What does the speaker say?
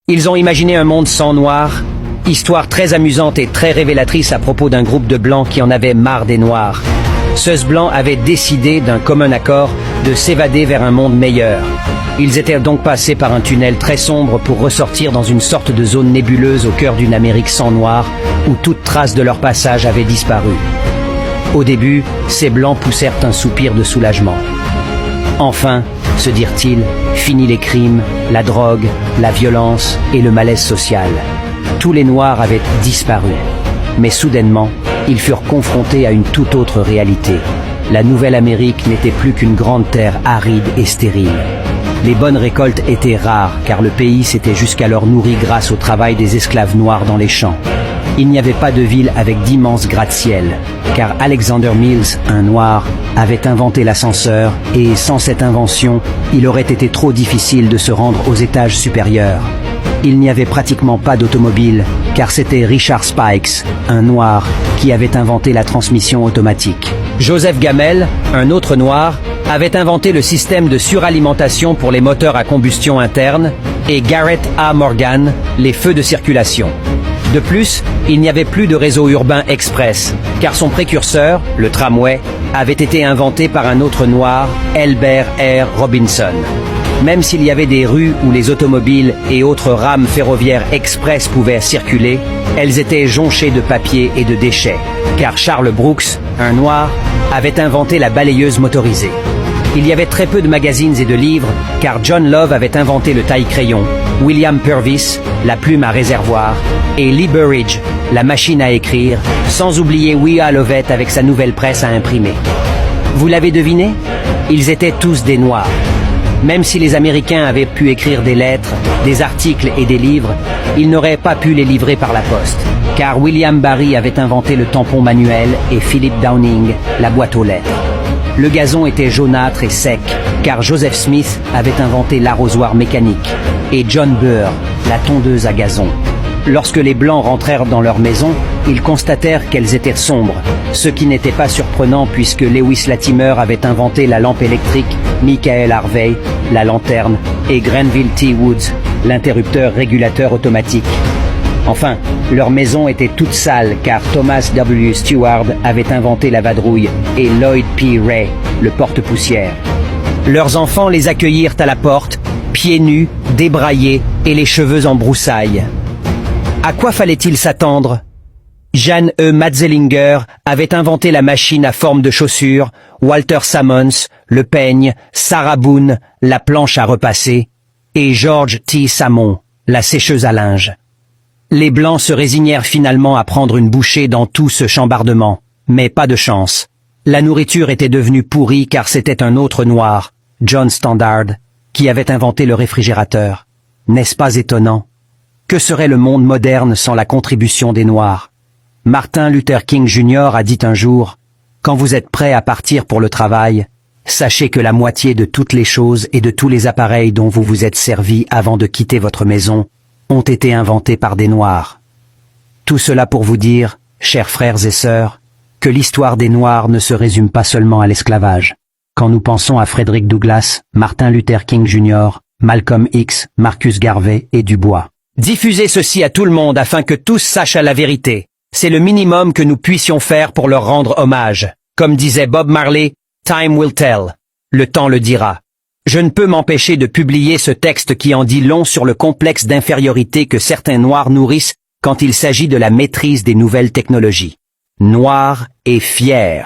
Ils ont imaginé un monde sans noirs, histoire très amusante et très révélatrice à propos d'un groupe de blancs qui en avait marre des noirs. Ceux blancs avaient décidé d'un commun accord de s'évader vers un monde meilleur. Ils étaient donc passés par un tunnel très sombre pour ressortir dans une sorte de zone nébuleuse au cœur d'une Amérique sans noirs, où toute trace de leur passage avait disparu. Au début, ces blancs poussèrent un soupir de soulagement. Enfin, se dirent-ils, fini les crimes, la drogue, la violence et le malaise social. Tous les noirs avaient disparu. Mais soudainement, ils furent confrontés à une toute autre réalité. La Nouvelle-Amérique n'était plus qu'une grande terre aride et stérile. Les bonnes récoltes étaient rares car le pays s'était jusqu'alors nourri grâce au travail des esclaves noirs dans les champs. Il n'y avait pas de ville avec d'immenses gratte-ciel, car Alexander Mills, un noir, avait inventé l'ascenseur et sans cette invention, il aurait été trop difficile de se rendre aux étages supérieurs. Il n'y avait pratiquement pas d'automobile, car c'était Richard Spikes, un noir, qui avait inventé la transmission automatique. Joseph Gamel, un autre noir, avait inventé le système de suralimentation pour les moteurs à combustion interne, et Garrett A. Morgan, les feux de circulation. De plus, il n'y avait plus de réseau urbain express, car son précurseur, le tramway, avait été inventé par un autre noir, Elbert R. Robinson. Même s'il y avait des rues où les automobiles et autres rames ferroviaires express pouvaient circuler, elles étaient jonchées de papier et de déchets, car Charles Brooks, un noir, avait inventé la balayeuse motorisée. Il y avait très peu de magazines et de livres, car John Love avait inventé le taille-crayon, William Purvis, la plume à réservoir, et Lee Burridge, la machine à écrire, sans oublier Wea Lovett avec sa nouvelle presse à imprimer. Vous l'avez deviné? Ils étaient tous des Noirs. Même si les Américains avaient pu écrire des lettres, des articles et des livres, ils n'auraient pas pu les livrer par la poste, car William Barry avait inventé le tampon manuel et Philip Downing la boîte aux lettres. Le gazon était jaunâtre et sec, car Joseph Smith avait inventé l'arrosoir mécanique, et John Burr, la tondeuse à gazon. Lorsque les Blancs rentrèrent dans leur maison, ils constatèrent qu'elles étaient sombres, ce qui n'était pas surprenant puisque Lewis Latimer avait inventé la lampe électrique, Michael Harvey, la lanterne, et Grenville T. Woods, l'interrupteur régulateur automatique. Enfin, leur maison était toute sale car Thomas W. Stewart avait inventé la vadrouille et Lloyd P. Ray, le porte-poussière. Leurs enfants les accueillirent à la porte, pieds nus, débraillés et les cheveux en broussailles. À quoi fallait-il s'attendre? Jeanne E. Matzelinger avait inventé la machine à forme de chaussure, Walter Sammons, le peigne, Sarah Boone, la planche à repasser, et George T. Samon, la sécheuse à linge. Les Blancs se résignèrent finalement à prendre une bouchée dans tout ce chambardement, mais pas de chance. La nourriture était devenue pourrie car c'était un autre noir, John Standard, qui avait inventé le réfrigérateur. N'est-ce pas étonnant? Que serait le monde moderne sans la contribution des Noirs? Martin Luther King Jr. a dit un jour, « Quand vous êtes prêt à partir pour le travail, sachez que la moitié de toutes les choses et de tous les appareils dont vous vous êtes servi avant de quitter votre maison ont été inventés par des Noirs. » Tout cela pour vous dire, chers frères et sœurs, que l'histoire des Noirs ne se résume pas seulement à l'esclavage. Quand nous pensons à Frederick Douglass, Martin Luther King Jr., Malcolm X, Marcus Garvey et Dubois. Diffusez ceci à tout le monde afin que tous sachent la vérité. C'est le minimum que nous puissions faire pour leur rendre hommage. Comme disait Bob Marley, « Time will tell ». Le temps le dira. Je ne peux m'empêcher de publier ce texte qui en dit long sur le complexe d'infériorité que certains Noirs nourrissent quand il s'agit de la maîtrise des nouvelles technologies. Noirs et fiers.